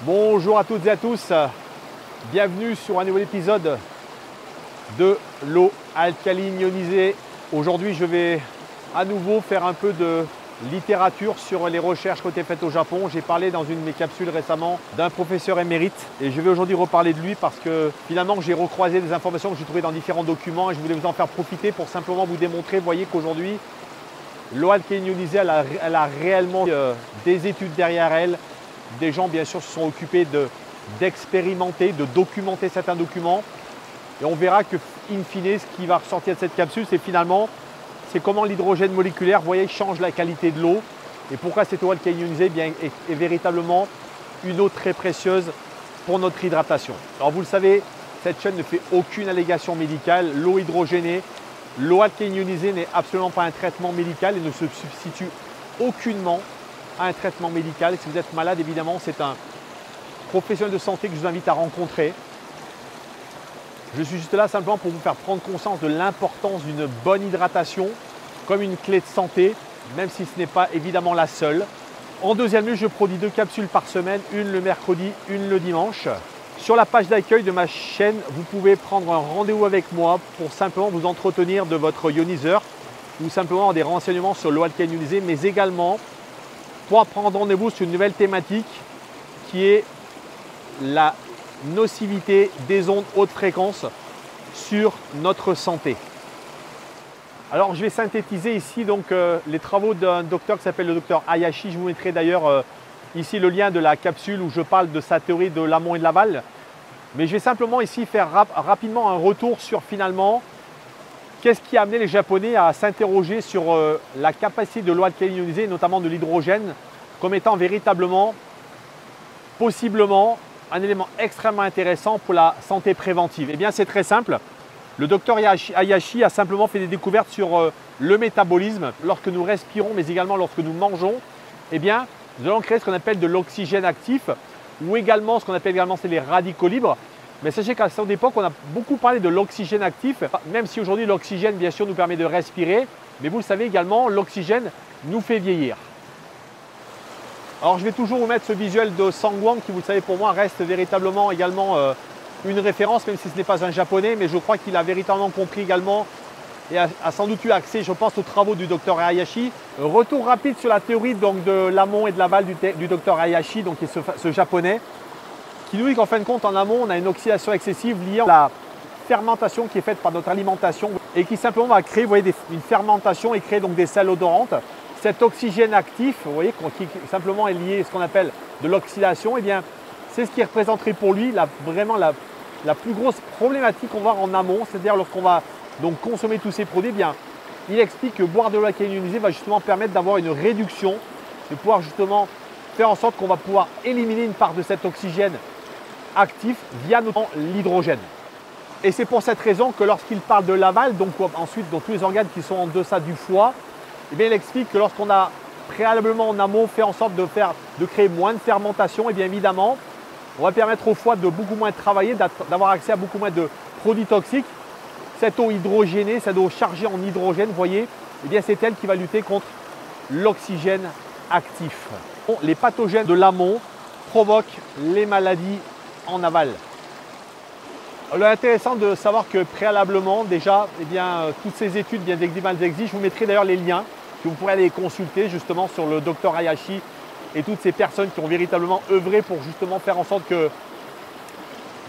Bonjour à toutes et à tous, bienvenue sur un nouvel épisode de l'eau alcaline ionisée. Aujourd'hui je vais à nouveau faire un peu de littérature sur les recherches qui ont été faites au Japon. J'ai parlé dans une de mes capsules récemment d'un professeur émérite et je vais aujourd'hui reparler de lui parce que finalement j'ai recroisé des informations que j'ai trouvées dans différents documents et je voulais vous en faire profiter pour simplement vous démontrer, vous voyez qu'aujourd'hui l'eau alcaline ionisée elle a réellement des études derrière elle. Des gens, bien sûr, se sont occupés d'expérimenter, de documenter certains documents. Et on verra que, in fine, ce qui va ressortir de cette capsule, c'est finalement, c'est comment l'hydrogène moléculaire, vous voyez, change la qualité de l'eau. Et pourquoi cette eau alcaline ionisée est véritablement une eau très précieuse pour notre hydratation. Alors, vous le savez, cette chaîne ne fait aucune allégation médicale. L'eau hydrogénée, l'eau alcaline ionisée n'est absolument pas un traitement médical et ne se substitue aucunement à un traitement médical. Si vous êtes malade, évidemment, c'est un professionnel de santé que je vous invite à rencontrer. Je suis juste là simplement pour vous faire prendre conscience de l'importance d'une bonne hydratation comme une clé de santé, même si ce n'est pas évidemment la seule. En deuxième lieu, je produis 2 capsules par semaine, une le mercredi, une le dimanche. Sur la page d'accueil de ma chaîne, vous pouvez prendre un rendez-vous avec moi pour simplement vous entretenir de votre ioniseur ou simplement des renseignements sur l'eau alcaline ionisée, mais également pour prendre rendez-vous sur une nouvelle thématique qui est la nocivité des ondes haute fréquence sur notre santé. Alors je vais synthétiser ici donc les travaux d'un docteur qui s'appelle le docteur Hayashi. Je vous mettrai d'ailleurs ici le lien de la capsule où je parle de sa théorie de l'amont et de l'aval. Mais je vais simplement ici faire rapidement un retour sur finalement qu'est-ce qui a amené les Japonais à s'interroger sur la capacité de l'eau alcaline ionisée, notamment de l'hydrogène, comme étant véritablement, possiblement, un élément extrêmement intéressant pour la santé préventive? Eh bien, c'est très simple. Le docteur Hayashi a simplement fait des découvertes sur le métabolisme. Lorsque nous respirons, mais également lorsque nous mangeons, eh bien, nous allons créer ce qu'on appelle de l'oxygène actif, ou également ce qu'on appelle également les radicaux libres. Mais sachez qu'à cette époque, on a beaucoup parlé de l'oxygène actif, même si aujourd'hui l'oxygène, bien sûr, nous permet de respirer. Mais vous le savez également, l'oxygène nous fait vieillir. Alors, je vais toujours vous mettre ce visuel de Sangwang qui, vous le savez, pour moi, reste véritablement également une référence, même si ce n'est pas un japonais. Mais je crois qu'il a véritablement compris également et a sans doute eu accès, je pense, aux travaux du docteur Hayashi. Retour rapide sur la théorie donc, de l'amont et de l'aval du docteur Hayashi, donc, qui est ce japonais, qui nous dit qu'en fin de compte, en amont, on a une oxydation excessive liée à la fermentation qui est faite par notre alimentation et qui simplement va créer, vous voyez, une fermentation et créer donc des sels odorantes. Cet oxygène actif, vous voyez, qui simplement est lié à ce qu'on appelle de l'oxydation, eh bien, c'est ce qui représenterait pour lui vraiment la plus grosse problématique qu'on va avoir en amont, c'est-à-dire lorsqu'on va donc consommer tous ces produits, eh bien, il explique que boire de l'eau alcaline ionisée va justement permettre d'avoir une réduction, de pouvoir justement faire en sorte qu'on va pouvoir éliminer une part de cet oxygène actif via notamment l'hydrogène. Et c'est pour cette raison que lorsqu'il parle de l'aval, donc ensuite dans tous les organes qui sont en deçà du foie, eh bien, il explique que lorsqu'on a préalablement en amont fait en sorte de créer moins de fermentation, eh bien évidemment, on va permettre au foie de beaucoup moins travailler, d'avoir accès à beaucoup moins de produits toxiques. Cette eau hydrogénée, cette eau chargée en hydrogène, vous voyez, eh bien c'est elle qui va lutter contre l'oxygène actif. Les pathogènes de l'amont provoquent les maladies en aval. L'intéressant de savoir que préalablement, déjà, eh bien, toutes ces études bien existent. Je vous mettrai d'ailleurs les liens que vous pourrez aller consulter justement sur le docteur Hayashi et toutes ces personnes qui ont véritablement œuvré pour justement faire en sorte que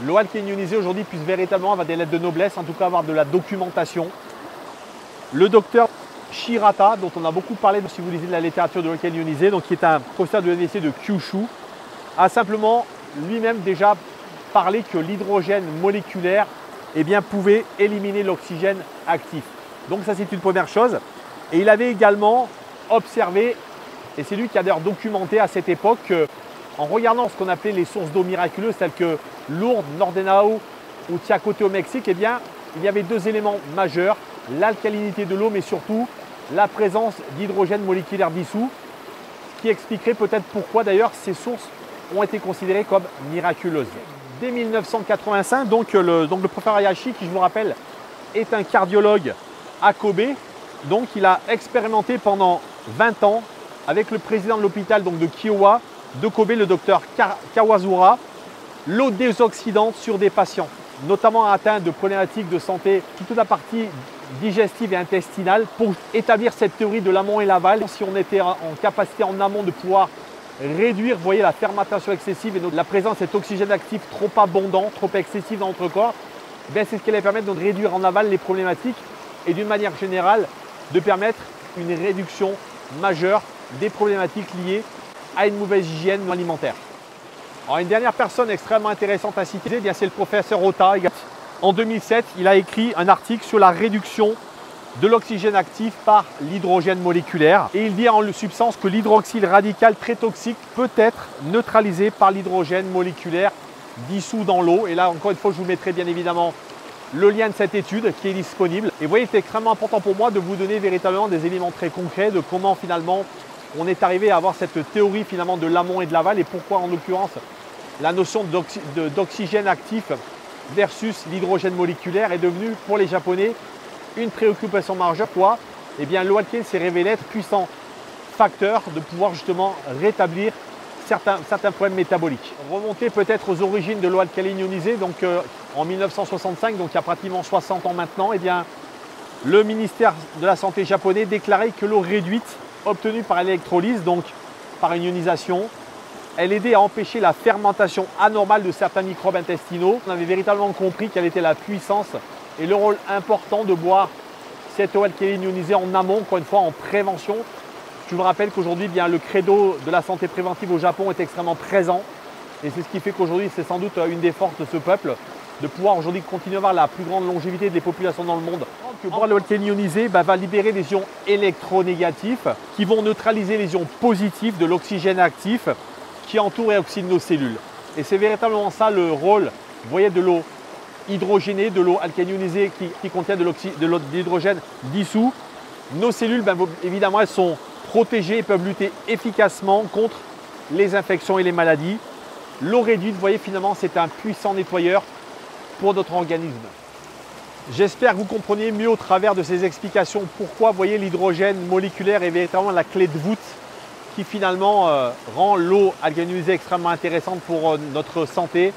l'eau alcaline ionisée aujourd'hui puisse véritablement avoir des lettres de noblesse, en tout cas avoir de la documentation. Le docteur Shirata, dont on a beaucoup parlé si vous lisez de la littérature de l'eau alcaline ionisée, donc qui est un professeur de l'université de Kyushu, a simplement lui-même déjà parlé que l'hydrogène moléculaire eh bien, pouvait éliminer l'oxygène actif. Donc ça c'est une première chose. Et il avait également observé, et c'est lui qui a d'ailleurs documenté à cette époque, en regardant ce qu'on appelait les sources d'eau miraculeuses telles que Lourdes, Nordenhao ou Tchakoté au Mexique, eh bien, il y avait 2 éléments majeurs, l'alcalinité de l'eau, mais surtout la présence d'hydrogène moléculaire dissous, ce qui expliquerait peut-être pourquoi d'ailleurs ces sources ont été considérées comme miraculeuses. Dès 1985, donc le professeur Hayashi, qui je vous rappelle est un cardiologue à Kobe, donc il a expérimenté pendant 20 ans avec le président de l'hôpital de Kiowa de Kobe, le docteur Kawazura, l'eau désoxydante sur des patients, notamment atteints de problématiques de santé, toute la partie digestive et intestinale, pour établir cette théorie de l'amont et l'aval. Si on était en capacité en amont de pouvoir réduire, vous voyez, la fermentation excessive et la présence de cet oxygène actif trop abondant, trop excessif dans notre corps, c'est ce qui allait permettre de réduire en aval les problématiques et d'une manière générale de permettre une réduction majeure des problématiques liées à une mauvaise hygiène alimentaire. Alors, une dernière personne extrêmement intéressante à citer, c'est le professeur Ota. En 2007, il a écrit un article sur la réduction de l'oxygène actif par l'hydrogène moléculaire. Et il dit en substance que l'hydroxyle radical très toxique peut être neutralisé par l'hydrogène moléculaire dissous dans l'eau. Et là, encore une fois, je vous mettrai bien évidemment le lien de cette étude qui est disponible. Et vous voyez, c'est extrêmement important pour moi de vous donner véritablement des éléments très concrets de comment finalement on est arrivé à avoir cette théorie finalement de l'amont et de l'aval et pourquoi en l'occurrence la notion d'oxygène actif versus l'hydrogène moléculaire est devenue pour les Japonais une préoccupation majeure. Pourquoi ? Eh bien, l'eau alcaline s'est révélé être puissant facteur de pouvoir justement rétablir certains problèmes métaboliques. Remonter peut-être aux origines de l'eau alcaline ionisée, donc en 1965, donc il y a pratiquement 60 ans maintenant, eh bien, le ministère de la Santé japonais déclarait que l'eau réduite obtenue par l'électrolyse, donc par une ionisation, elle aidait à empêcher la fermentation anormale de certains microbes intestinaux. On avait véritablement compris quelle était la puissance et le rôle important de boire cette eau alcaline ionisée en amont, encore une fois en prévention. Je vous rappelle qu'aujourd'hui, bien le credo de la santé préventive au Japon est extrêmement présent. Et c'est ce qui fait qu'aujourd'hui, c'est sans doute une des forces de ce peuple, de pouvoir aujourd'hui continuer à avoir la plus grande longévité des populations dans le monde. Que boire l'eau alcaline ionisée va libérer des ions électronégatifs qui vont neutraliser les ions positifs de l'oxygène actif qui entoure et oxyde nos cellules. Et c'est véritablement ça le rôle, vous voyez, de l'eau hydrogénée, de l'eau alcaline ionisée qui contient de l'hydrogène dissous. Nos cellules, évidemment, elles sont protégées et peuvent lutter efficacement contre les infections et les maladies. L'eau réduite, vous voyez, finalement, c'est un puissant nettoyeur pour notre organisme. J'espère que vous compreniez mieux au travers de ces explications pourquoi, vous voyez, l'hydrogène moléculaire est véritablement la clé de voûte qui finalement rend l'eau alcaline ionisée extrêmement intéressante pour notre santé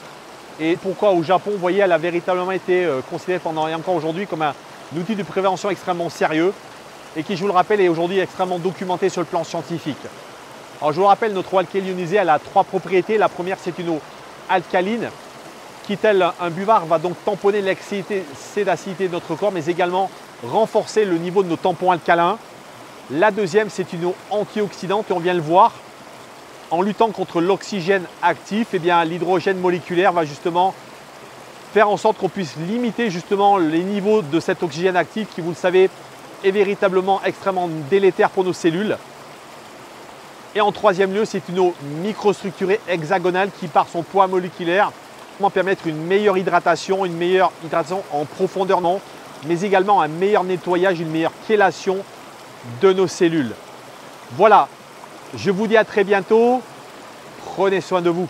et pourquoi au Japon, vous voyez, elle a véritablement été considérée pendant et encore aujourd'hui comme un outil de prévention extrêmement sérieux et qui, je vous le rappelle, est aujourd'hui extrêmement documenté sur le plan scientifique. Alors je vous le rappelle, notre eau alcaline ionisée, elle a trois propriétés. La première, c'est une eau alcaline qui, tel un buvard, va donc tamponner l'excès d'acidité de notre corps, mais également renforcer le niveau de nos tampons alcalins. La deuxième, c'est une eau antioxydante et on vient le voir, en luttant contre l'oxygène actif, eh bien l'hydrogène moléculaire va justement faire en sorte qu'on puisse limiter justement les niveaux de cet oxygène actif qui, vous le savez, est véritablement extrêmement délétère pour nos cellules. Et en troisième lieu, c'est une eau microstructurée hexagonale qui, par son poids moléculaire, va permettre une meilleure hydratation en profondeur, non, mais également un meilleur nettoyage, une meilleure chélation de nos cellules. Voilà, je vous dis à très bientôt. Prenez soin de vous.